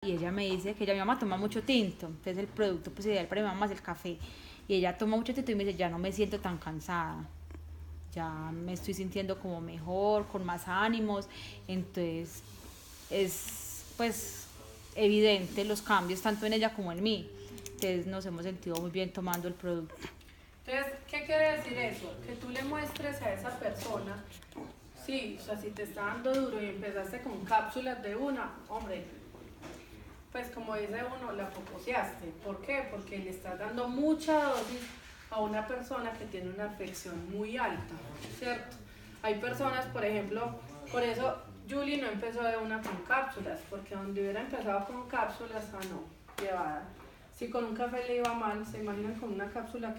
y ella me dice que ella, mi mamá toma mucho tinto, entonces el producto pues ideal para mi mamá es el café, y ella toma mucho tinto y me dice, ya no me siento tan cansada, ya me estoy sintiendo como mejor, con más ánimos, entonces es pues evidente los cambios tanto en ella como en mí, entonces nos hemos sentido muy bien tomando el producto. Entonces, ¿qué quiere decir eso? Que tú le muestres a esa persona, sí, o sea, si te está dando duro y empezaste con cápsulas de una, hombre, pues como dice uno, la poposeaste. ¿Por qué? Porque le estás dando mucha dosis a una persona que tiene una afección muy alta, ¿cierto? Hay personas, por ejemplo, por eso Julie no empezó de una con cápsulas, porque donde hubiera empezado con cápsulas, no, llevada. Si con un café le iba mal, se imaginan con una cápsula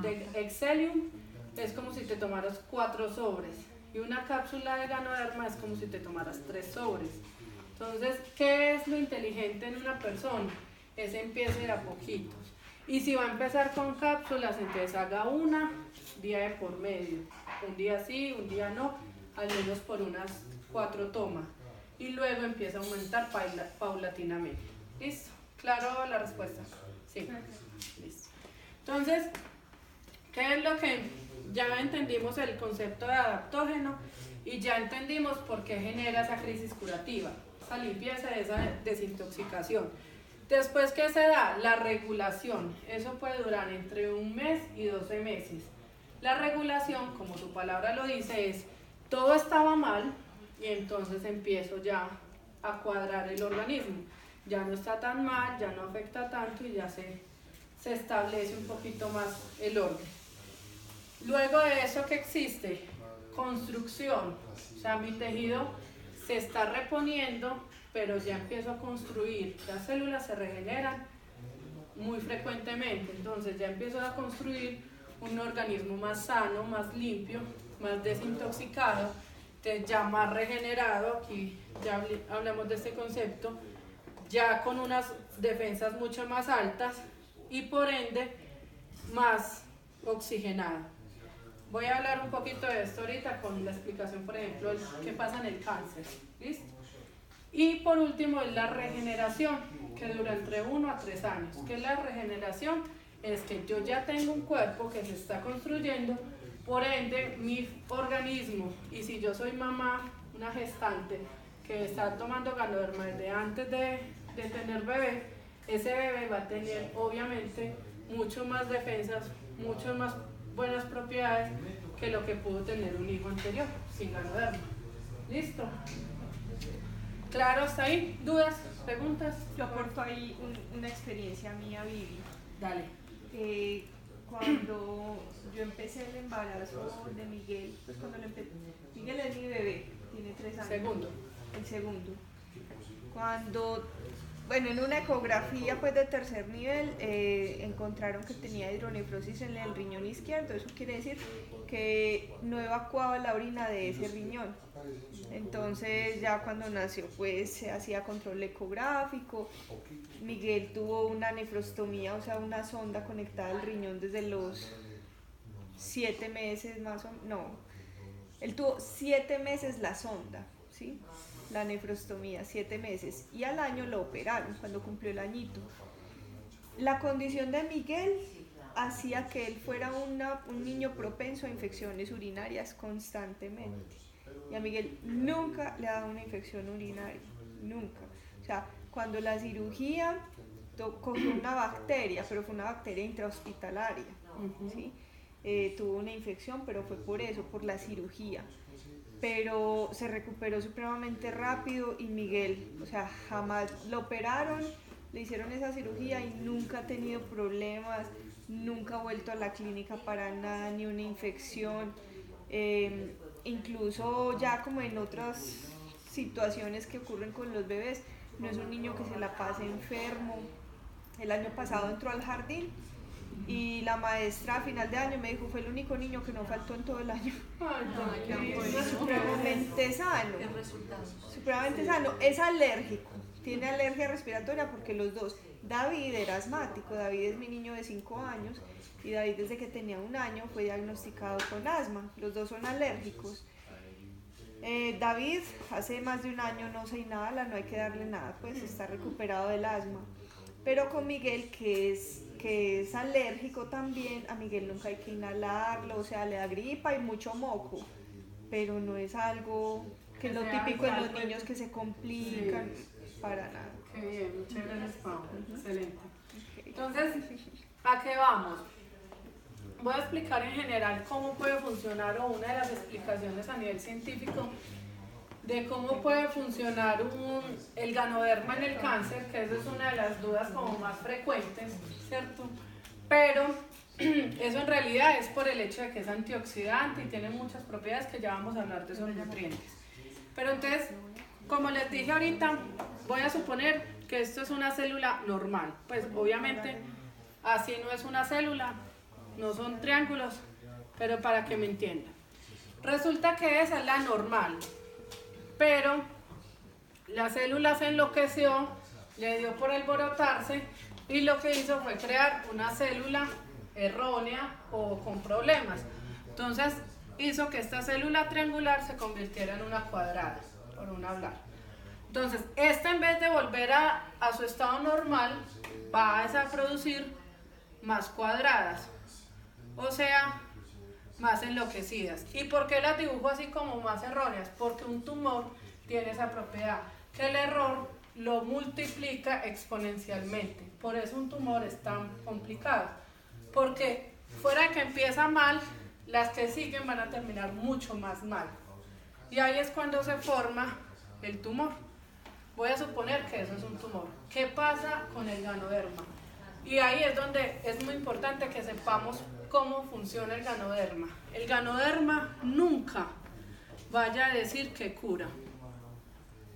de Excelium es como si te tomaras 4 sobres y una cápsula de Ganoderma es como si te tomaras 3 sobres. Entonces, ¿qué es lo inteligente en una persona? Es empiece de a poquitos. Y si va a empezar con cápsulas, entonces haga una día de por medio. Un día sí, un día no, al menos por unas 4 tomas. Y luego empieza a aumentar paulatinamente. ¿Listo? ¿Claro la respuesta? Sí. Listo. Entonces, ¿qué es lo que ya entendimos el concepto de adaptógeno y ya entendimos por qué genera esa crisis curativa, esa limpieza, esa desintoxicación? Después, ¿qué se da? La regulación. Eso puede durar entre 1 mes y 12 meses. La regulación, como su palabra lo dice, es todo estaba mal y entonces empiezo ya a cuadrar el organismo. Ya no está tan mal, ya no afecta tanto y ya se establece un poquito más el orden. Luego de eso, ¿qué existe? Construcción. O sea, mi tejido se está reponiendo, pero ya empiezo a construir. Las células se regeneran muy frecuentemente, entonces ya empiezo a construir un organismo más sano, más limpio, más desintoxicado, ya más regenerado, aquí ya hablamos de este concepto, ya con unas defensas mucho más altas y por ende más oxigenado. Voy a hablar un poquito de esto ahorita con la explicación, por ejemplo, de qué pasa en el cáncer. ¿Listo? Y por último es la regeneración, que dura entre 1 a 3 años. ¿Qué es la regeneración? Es que yo ya tengo un cuerpo que se está construyendo, por ende mi organismo, y si yo soy mamá, una gestante, que está tomando Ganoderma desde antes de tener bebé, ese bebé va a tener obviamente mucho más defensas, mucho más buenas propiedades que lo que pudo tener un hijo anterior, sin Ganoderma. ¿Listo? ¿Claro hasta ahí? ¿Dudas? ¿Preguntas? Yo aporto ahí una experiencia mía, Vivi. Dale. Cuando yo empecé el embarazo de Miguel, pues cuando Miguel es mi bebé, tiene 3 años. Segundo. El segundo. Cuando, bueno, en una ecografía pues de tercer nivel encontraron que tenía hidronefrosis en el riñón izquierdo. Eso quiere decir que no evacuaba la orina de ese riñón. Entonces ya cuando nació pues se hacía control ecográfico. Miguel tuvo una nefrostomía, o sea una sonda conectada al riñón desde los 7 meses más o menos, no, él tuvo 7 meses la sonda, ¿sí? La nefrostomía, 7 meses, y al año lo operaron cuando cumplió el añito. La condición de Miguel hacía que él fuera un niño propenso a infecciones urinarias constantemente. Y a Miguel nunca le ha dado una infección urinaria, nunca. O sea, cuando la cirugía cogió una bacteria, pero fue una bacteria intrahospitalaria, ¿sí? Tuvo una infección, pero fue por eso, por la cirugía. Pero se recuperó supremamente rápido y Miguel, o sea, jamás lo operaron, le hicieron esa cirugía y nunca ha tenido problemas, nunca ha vuelto a la clínica para nada, ni una infección. Incluso ya como en otras situaciones que ocurren con los bebés, no es un niño que se la pase enfermo. El año pasado entró al jardín y la maestra a final de año me dijo, fue el único niño que no faltó en todo el año. Supremamente sano. Supremamente sano. Es alérgico, tiene alergia respiratoria porque los dos. David era asmático, David es mi niño de 5 años y David desde que tenía 1 año fue diagnosticado con asma. Los dos son alérgicos. David hace más de un año no se inhala, no hay que darle nada, pues está recuperado del asma. Pero con Miguel, que es alérgico también, a Miguel nunca hay que inhalarlo, o sea, le da gripa y mucho moco, pero no es algo que es lo típico en los niños que se complican, para nada. Qué bien, muchas gracias, Pau. Excelente. Entonces, ¿a qué vamos? Voy a explicar en general cómo puede funcionar, o una de las explicaciones a nivel científico de cómo puede funcionar el ganoderma en el cáncer, que esa es una de las dudas como más frecuentes, ¿cierto? Pero eso en realidad es por el hecho de que es antioxidante y tiene muchas propiedades que ya vamos a hablar de esos nutrientes. Pero entonces, como les dije ahorita, voy a suponer que esto es una célula normal. Pues obviamente así no es una célula, no son triángulos, pero para que me entiendan. Resulta que esa es la normal, pero la célula se enloqueció, le dio por alborotarse y lo que hizo fue crear una célula errónea o con problemas. Entonces hizo que esta célula triangular se convirtiera en una cuadrada, por un hablar. Entonces, esta en vez de volver a su estado normal, va a producir más cuadradas, o sea, más enloquecidas. ¿Y por qué las dibujo así como más erróneas? Porque un tumor tiene esa propiedad, que el error lo multiplica exponencialmente. Por eso un tumor es tan complicado, porque fuera de que empieza mal, las que siguen van a terminar mucho más mal. Y ahí es cuando se forma el tumor. Voy a suponer que eso es un tumor. ¿Qué pasa con el ganoderma? Y ahí es donde es muy importante que sepamos cómo funciona el ganoderma. El ganoderma nunca vaya a decir que cura,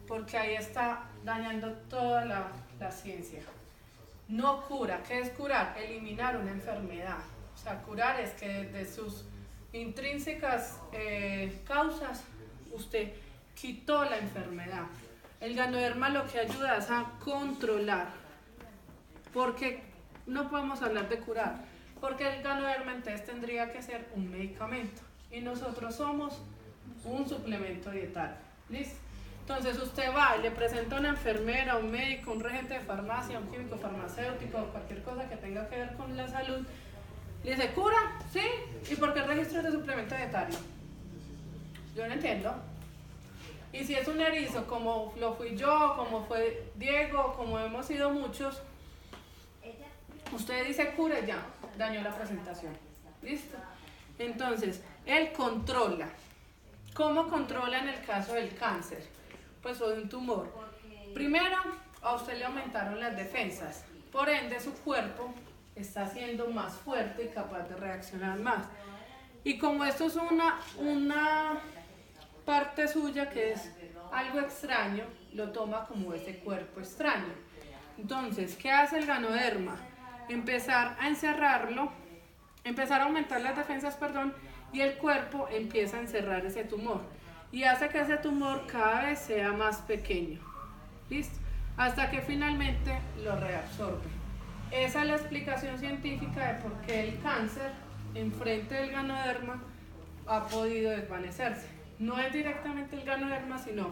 porque ahí está dañando toda la ciencia. No cura. ¿Qué es curar? Eliminar una enfermedad. O sea, curar es que de sus intrínsecas causas usted quitó la enfermedad. El ganoderma lo que ayuda es a controlar, porque no podemos hablar de curar, porque el ganoderma entonces tendría que ser un medicamento y nosotros somos un suplemento dietario. ¿Listo? Entonces usted va y le presenta a una enfermera, un médico, un regente de farmacia, un químico farmacéutico, cualquier cosa que tenga que ver con la salud, le dice, ¿cura? ¿Sí? ¿Y por qué el registro de suplemento dietario? Yo no entiendo. Y si es un erizo, como lo fui yo, como fue Diego, como hemos sido muchos, usted dice cura, ya, dañó la presentación. ¿Listo? Entonces, él controla. ¿Cómo controla en el caso del cáncer? Pues o de un tumor. Primero, a usted le aumentaron las defensas. Por ende, su cuerpo está siendo más fuerte y capaz de reaccionar más. Y como esto es una parte suya que es algo extraño, lo toma como ese cuerpo extraño. Entonces, ¿qué hace el ganoderma? Empezar a encerrarlo, empezar a aumentar las defensas, y el cuerpo empieza a encerrar ese tumor y hace que ese tumor cada vez sea más pequeño. ¿Listo? Hasta que finalmente lo reabsorbe. Esa es la explicación científica de por qué el cáncer enfrente del ganoderma ha podido desvanecerse. No es directamente el ganoderma, sino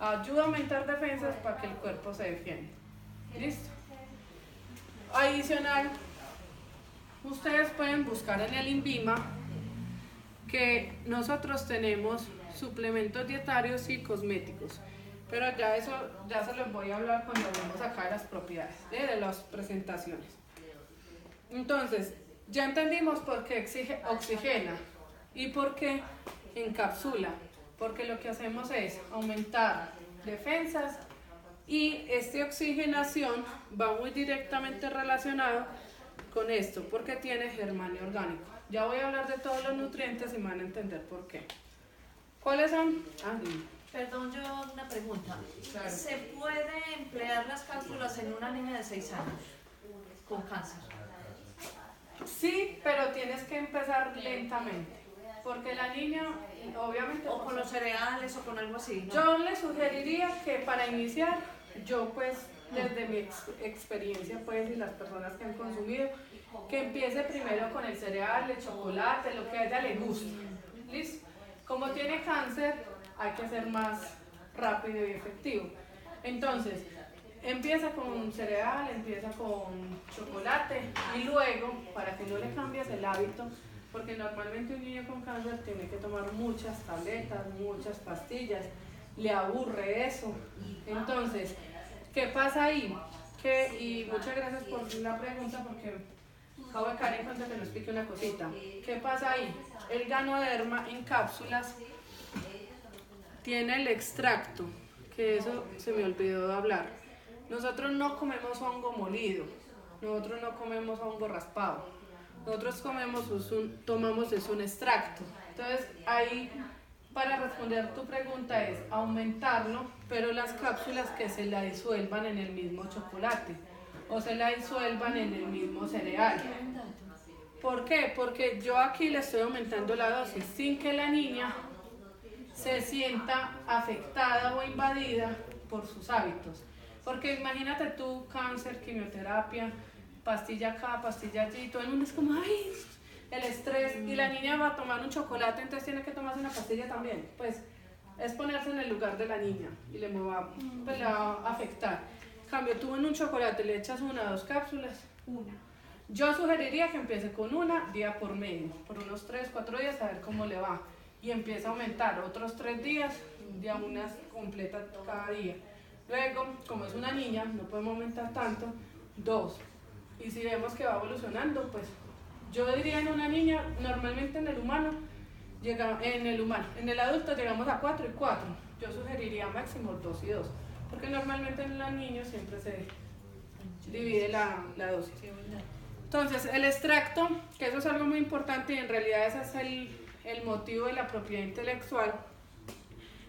ayuda a aumentar defensas para que el cuerpo se defienda. ¿Listo? Adicional, ustedes pueden buscar en el INVIMA que nosotros tenemos suplementos dietarios y cosméticos, pero ya eso ya se los voy a hablar cuando hablemos acá de las propiedades, de las presentaciones. Entonces, ya entendimos por qué oxigena y por qué encapsula, porque lo que hacemos es aumentar defensas y esta oxigenación va muy directamente relacionado con esto, porque tiene germanio orgánico. Ya voy a hablar de todos los nutrientes y me van a entender por qué. ¿Cuáles son? Perdón, yo una pregunta. Claro. ¿Se puede emplear las cápsulas en una niña de 6 años con cáncer? Sí, pero tienes que empezar lentamente, porque la niña, obviamente... O con los cereales o con algo así, ¿no? Yo le sugeriría que para iniciar, yo pues, desde mi experiencia pues, y las personas que han consumido, que empiece primero con el cereal, el chocolate, lo que a ella le gusta. ¿Listo? Como tiene cáncer, hay que ser más rápido y efectivo. Entonces, empieza con cereal, empieza con chocolate y luego, para que no le cambies el hábito, porque normalmente un niño con cáncer tiene que tomar muchas tabletas, muchas pastillas, le aburre eso. Entonces, ¿qué pasa ahí? Y muchas gracias por la pregunta porque acabo de caer en cuenta que no expliqué una cosita. ¿Qué pasa ahí? El Ganoderma en cápsulas tiene el extracto, que eso se me olvidó de hablar. Nosotros no comemos hongo molido, nosotros no comemos hongo raspado, nosotros tomamos un extracto. Entonces ahí, para responder tu pregunta, es aumentarlo, pero las cápsulas que se la disuelvan en el mismo chocolate o se la disuelvan en el mismo cereal. ¿Por qué? Porque yo aquí le estoy aumentando la dosis sin que la niña se sienta afectada o invadida por sus hábitos. Porque imagínate tú, cáncer, quimioterapia, pastilla acá, pastilla allí, todo el mundo es como, ay, el estrés, y la niña va a tomar un chocolate, entonces tiene que tomarse una pastilla también. Pues es ponerse en el lugar de la niña y le va, pues, la va a afectar. En cambio, tú en un chocolate le echas 1 o 2 cápsulas, yo sugeriría que empiece con una día por medio, por unos 3, 4 días a ver cómo le va. Y empieza a aumentar otros 3 días, ya unas completas cada día. Luego, como es una niña, no podemos aumentar tanto, 2. Y si vemos que va evolucionando, pues yo diría en una niña, normalmente en el adulto llegamos a 4 y 4. Yo sugeriría máximo 2 y 2, porque normalmente en los niños siempre se divide la dosis. Entonces, el extracto, que eso es algo muy importante y en realidad ese es el motivo de la propiedad intelectual,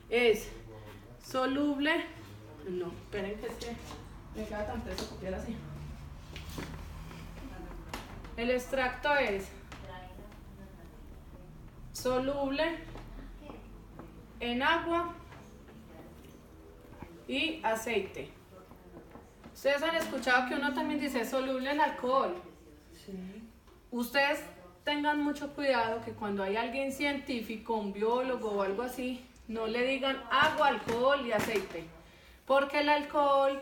es soluble. No, esperen que me queda tan teso copiar así. El extracto es soluble en agua y aceite. Ustedes han escuchado que uno también dice soluble en alcohol. Sí. Ustedes tengan mucho cuidado que cuando hay alguien científico, un biólogo o algo así, no le digan agua, alcohol y aceite. Porque el alcohol,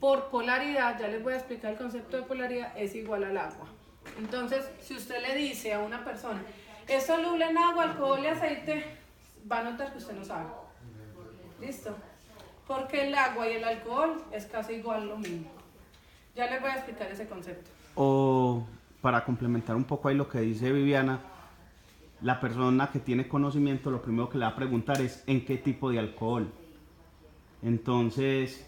por polaridad, ya les voy a explicar el concepto de polaridad, es igual al agua. Entonces, si usted le dice a una persona, es soluble en agua, alcohol y aceite, va a notar que usted no sabe. ¿Listo? Porque el agua y el alcohol es casi igual lo mismo. Ya les voy a explicar ese concepto. O para complementar un poco ahí lo que dice Viviana, la persona que tiene conocimiento lo primero que le va a preguntar es en qué tipo de alcohol. Entonces,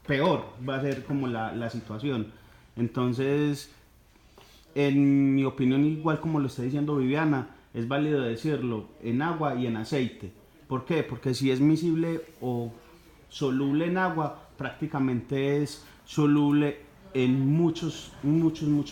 peor va a ser como la situación. Entonces, en mi opinión, igual como lo está diciendo Viviana, es válido decirlo en agua y en aceite. ¿Por qué? Porque si es miscible o soluble en agua, prácticamente es soluble en muchos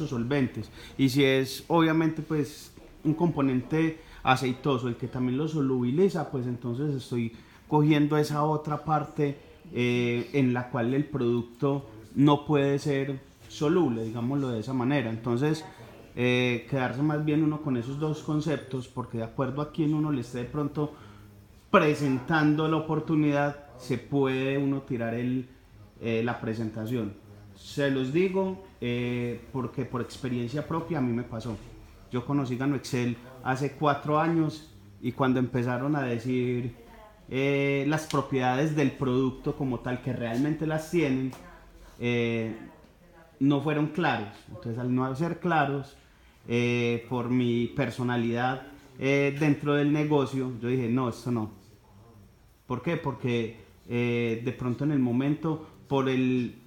solventes. Y si es obviamente pues un componente aceitoso el que también lo solubiliza, pues entonces estoy cogiendo esa otra parte en la cual el producto no puede ser soluble, digámoslo de esa manera. Entonces quedarse más bien uno con esos dos conceptos, porque de acuerdo a quien uno le esté de pronto presentando la oportunidad, se puede uno tirar la presentación. Se los digo porque por experiencia propia a mí me pasó. Yo conocí Gano Excel hace 4 años y cuando empezaron a decir las propiedades del producto como tal, que realmente las tienen, no fueron claros. Entonces, al no ser claros, por mi personalidad dentro del negocio, yo dije, no, esto no. ¿Por qué? Porque de pronto en el momento, por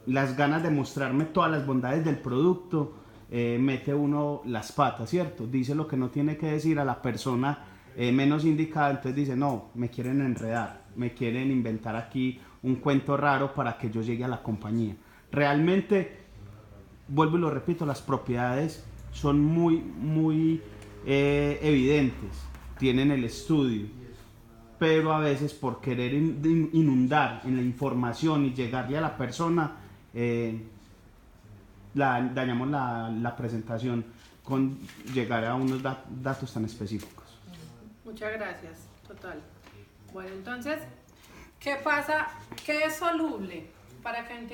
las ganas de mostrarme todas las bondades del producto, mete uno las patas, ¿cierto? Dice lo que no tiene que decir a la persona menos indicada, entonces dice, no, me quieren enredar, me quieren inventar aquí un cuento raro para que yo llegue a la compañía. Realmente, vuelvo y lo repito, las propiedades son muy evidentes, tienen el estudio, pero a veces por querer inundar en la información y llegarle a la persona, dañamos la presentación con llegar a unos datos tan específicos. Muchas gracias, total. Bueno, entonces, ¿qué pasa? ¿Qué es soluble? Para que entiendan.